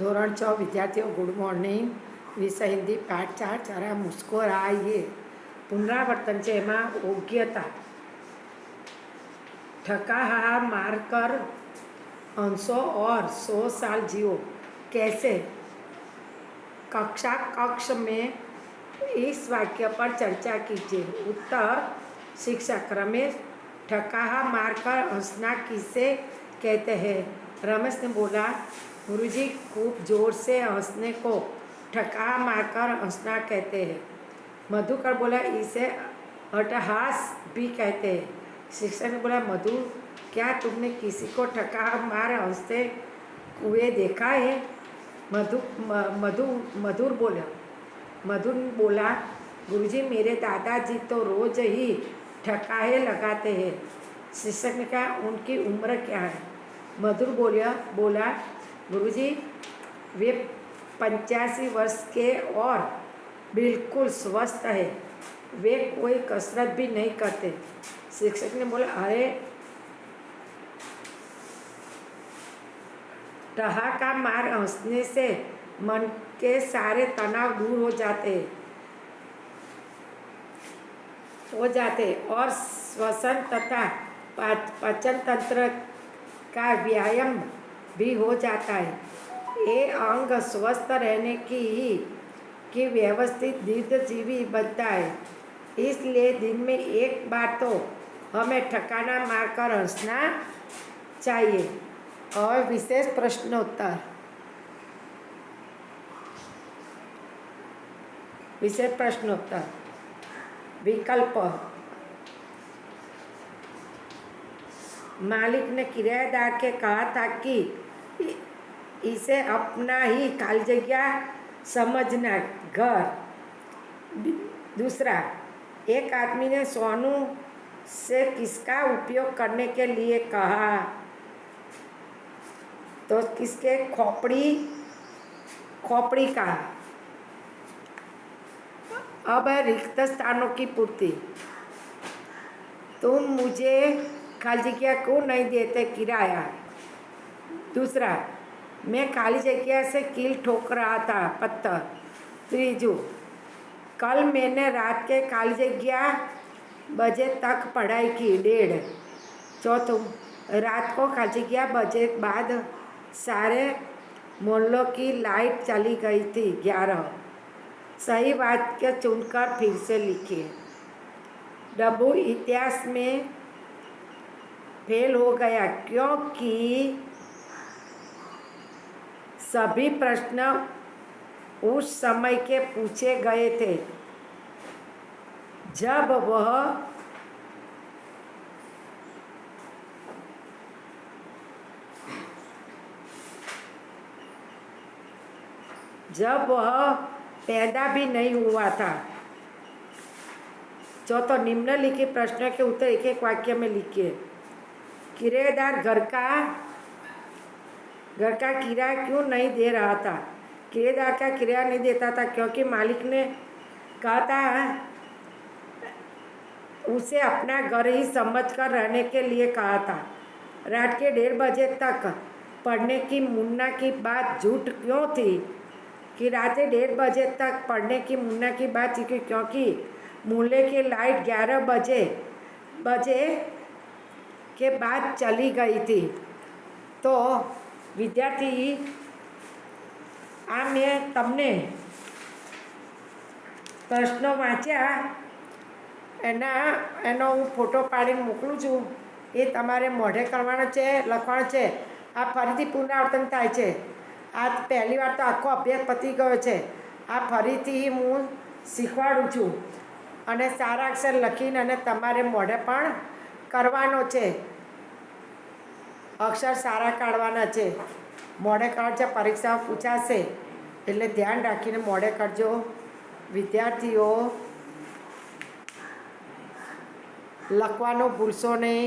ધોરણ 6 વિદ્યાર્થીઓ good morning. વિષય હિન્દી પાઠ 4 જરા મુસ્कुराइए. પુનરાવર્તન છે એમાં યોગ્યતા. ठका हा मारकर 100 और 100 साल जियो. कैसे? कक्षा कक्ष में इस वाक्य पर चर्चा कीजिए. उत्तर शिक्षक रमेश, ठकाहा मारकर हंसना किसे कहते हैं? रमेश ने बोला, गुरुजी खूब जोर से हंसने को ठकाहा मारकर हंसना कहते हैं. मधुकर बोला, इसे अट्टहास भी कहते हैं. शिक्षक ने बोला, मधु क्या तुमने किसी को ठकाहा मार हंसते हुए देखा है? मधुर बोला, गुरुजी मेरे दादाजी तो रोज ही ठकाहे लगाते हैं. शिक्षक ने कहा, उनकी उम्र क्या है? मधुर बोला, गुरुजी वे 85 वर्ष के और बिल्कुल स्वस्थ है. वे कोई कसरत भी नहीं करते. शिक्षक ने बोला, अरे ठहाका मार हंसने से मन के सारे तनाव दूर हो जाते और श्वसन तथा पाचन तंत्र का व्यायाम भी हो जाता है. ये अंग स्वस्थ रहने की व्यवस्थित दीर्घजीवी बनता है. इसलिए दिन में एक बार तो हमें ठकाना मारकर हंसना चाहिए. और विशेष प्रश्नोत्तर. विकल्प. मालिक ने किराएदार के कहा था कि इसे अपना ही खाली जगह समझना घर. दूसरा, एक आदमी ने सोनू से किसका उपयोग करने के लिए कहा? तो किसके? खोपड़ी का. अब है रिक्त स्थानों की पूर्ति. तुम मुझे खाली जगह क्यों नहीं देते किराया? दूसरा, मैं खाली जगह से कील ठोक रहा था पत्थर. तीजू, कल मैंने रात के खाली जगह बजे तक पढ़ाई की 1:30. चौथों, रात को खाली जगह बजे बाद सारे मोहल्लों की लाइट चली गई थी 11. सही वाक्य चुनकर फिर से लिखिए. डब्बू इतिहास में फेल हो गया क्योंकि सभी प्रश्न उस समय के पूछे गए थे जब वह पैदा भी नहीं हुआ था. चौथा, निम्नलिखित प्रश्न के उत्तर एक एक वाक्य में लिखिए. किराएदार घर का किराया क्यों नहीं दे रहा था? किराएदार का किराया नहीं देता था क्योंकि मालिक ने कहा था उसे अपना घर ही समझकर रहने के लिए कहा था. रात के 1:30 बजे तक पढ़ने की मुन्ना की बात झूठ क्यों थी? कि रात 1:30 बजे तक पढ़ने की मुन्ना की बात थी क्योंकि मोहल्ले की लाइट 11 बजे के बाद चली गई थी. तो विद्यार्थी आ मैं तमने प्रश्नो वाँच्या एनो हूँ फोटो पाड़ीने मोकलूँ छूँ. ये तमारे मोढे करवानो छे, लखवानो छे. आ फरीथी पुनरावर्तन थाय छे. आ पहली बार तो आखो अभ्यास पती गयो छे. आ फरीथी हूँ शीखवाडुं छूं अने सारा अक्षर लखीने अने तमारे मोढे पण करवानो छे. अक्षर सारा काढवाना छे. मोढे काढजो. परीक्षा पूछाशे एटले ध्यान राखीने मोढे करजो. विद्यार्थीओ लखवानुं भूलशो नहीं.